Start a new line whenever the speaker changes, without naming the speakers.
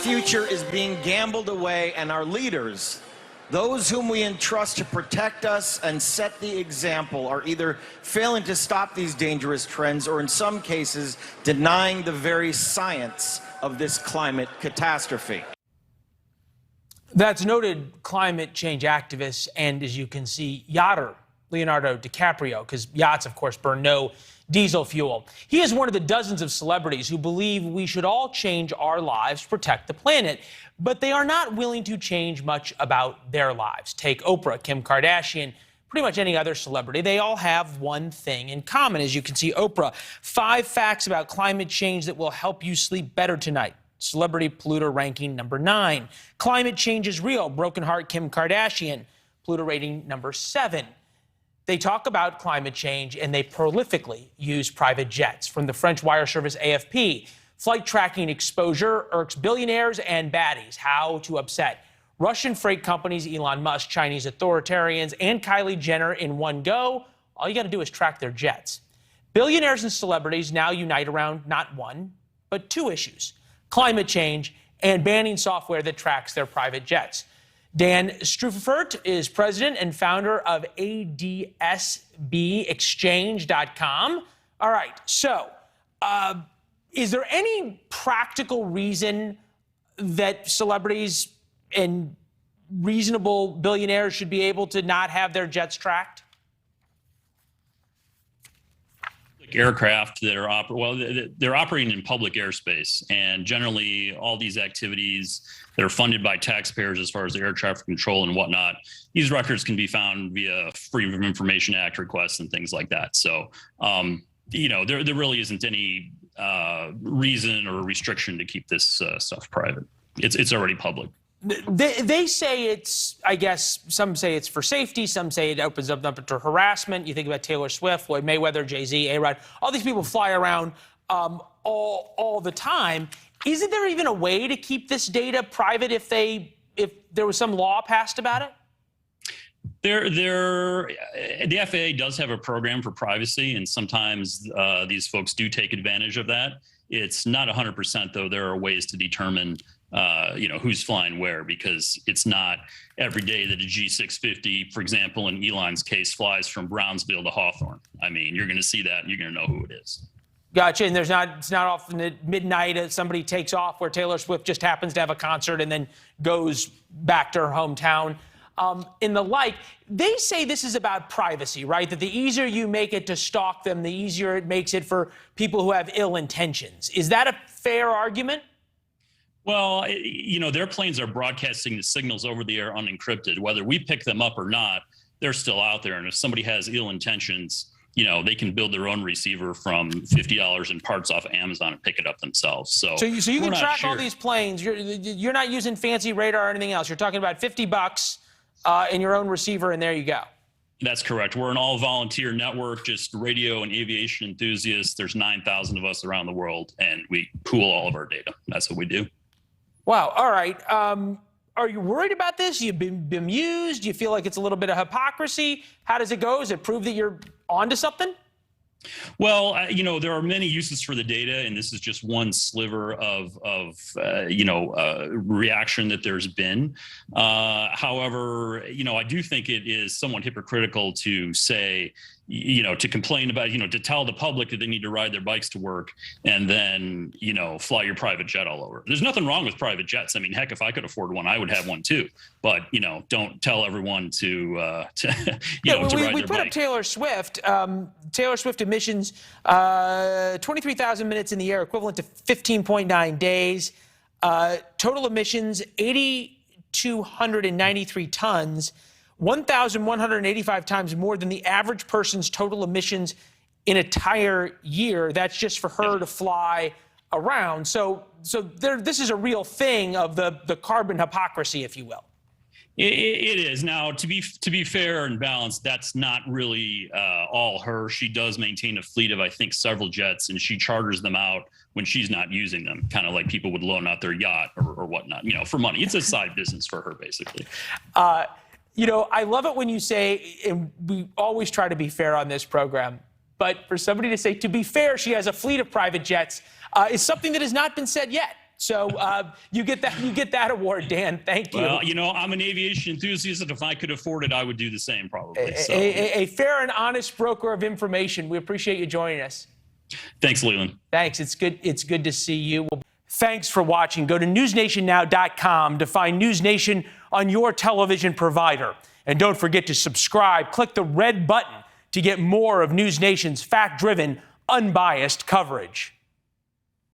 future is being gambled away, and our leaders, those whom we entrust to protect us and set the example, are either failing to stop these dangerous trends or, in some cases, denying the very science of this climate catastrophe.
That's noted climate change activist and, as you can see, yachter Leonardo DiCaprio, because yachts, of course, burn no diesel fuel. He is one of the dozens of celebrities who believe we should all change our lives to protect the planet, but they are not willing to change much about their lives. Take Oprah, Kim Kardashian, pretty much any other celebrity. They all have one thing in common. As you can see, Oprah, 5 facts about climate change that will help you sleep better tonight. Celebrity polluter ranking number 9. Climate change is real. Broken heart Kim Kardashian, polluter rating number 7. They talk about climate change and they prolifically use private jets. From the French wire service AFP, flight tracking exposure irks billionaires and baddies. How to upset Russian freight companies, Elon Musk, Chinese authoritarians, and Kylie Jenner in one go. All you got to do is track their jets. Billionaires and celebrities now unite around not one, but 2 issues: climate change and banning software that tracks their private jets. Dan Strufert is president and founder of ADSBexchange.com. All right, so is there any practical reason that celebrities and reasonable billionaires should be able to not have their jets tracked?
Aircraft that are they're operating in public airspace, and generally all these activities that are funded by taxpayers, as far as the air traffic control and whatnot, these records can be found via Freedom of Information Act requests and things like that. So, there really isn't any reason or restriction to keep this stuff private. It's already public.
They say it's, I guess, some say it's for safety, some say it opens up to harassment. You think about Taylor Swift, Floyd Mayweather, Jay-Z, A-Rod, all these people fly around all the time. Isn't there even a way to keep this data private if there was some law passed about it? The FAA does have a program for privacy, and sometimes these folks do take advantage of that. It's not 100%, though. There are ways to determine who's flying where, because it's not every day that a G650, for example, in Elon's case, flies from Brownsville to Hawthorne. I mean, you're going to see that and you're going to know who it is. Gotcha. And it's not often at midnight somebody takes off where Taylor Swift just happens to have a concert and then goes back to her hometown. And the like, they say this is about privacy, right? That the easier you make it to stalk them, the easier it makes it for people who have ill intentions. Is that a fair argument?
Well, their planes are broadcasting the signals over the air unencrypted. Whether we pick them up or not, they're still out there. And if somebody has ill intentions, they can build their own receiver from $50 in parts off Amazon and pick it up themselves. So
you can track all these planes. You're not using fancy radar or anything else. You're talking about $50 in your own receiver, and there you go.
That's correct. We're an all-volunteer network, just radio and aviation enthusiasts. There's 9,000 of us around the world, and we pool all of our data. That's what we do.
Wow. All right. Are you worried about this? You've been bemused? Do you feel like it's a little bit of hypocrisy? How does it go? Does it prove that you're onto something?
Well, there are many uses for the data, and this is just one sliver of reaction that there's been. However, I do think it is somewhat hypocritical to say, to complain about, to tell the public that they need to ride their bikes to work and then, fly your private jet all over. There's nothing wrong with private jets. I mean, heck, if I could afford one, I would have one too. But, don't tell everyone to ride their bike.
We put up Taylor Swift. Taylor Swift emissions, 23,000 minutes in the air, equivalent to 15.9 days. Total emissions, 8,293 tons. 1,185 times more than the average person's total emissions in an entire year. That's just for her to fly around. So this is a real thing of the carbon hypocrisy, if you will.
It is. Now, to be fair and balanced, that's not really all her. She does maintain a fleet of, I think, several jets, and she charters them out when she's not using them, kind of like people would loan out their yacht or whatnot, for money. It's a side business for her, basically.
I love it when you say, and we always try to be fair on this program, but for somebody to say, to be fair, she has a fleet of private jets, is something that has not been said yet. So you get that award, Dan. Thank you.
Well, I'm an aviation enthusiast, and if I could afford it, I would do the same probably.
A fair and honest broker of information. We appreciate you joining us.
Thanks, Leland.
Thanks. It's good to see you. Thanks for watching. Go to newsnationnow.com to find NewsNation on your television provider. And don't forget to subscribe. Click the red button to get more of NewsNation's fact-driven, unbiased coverage.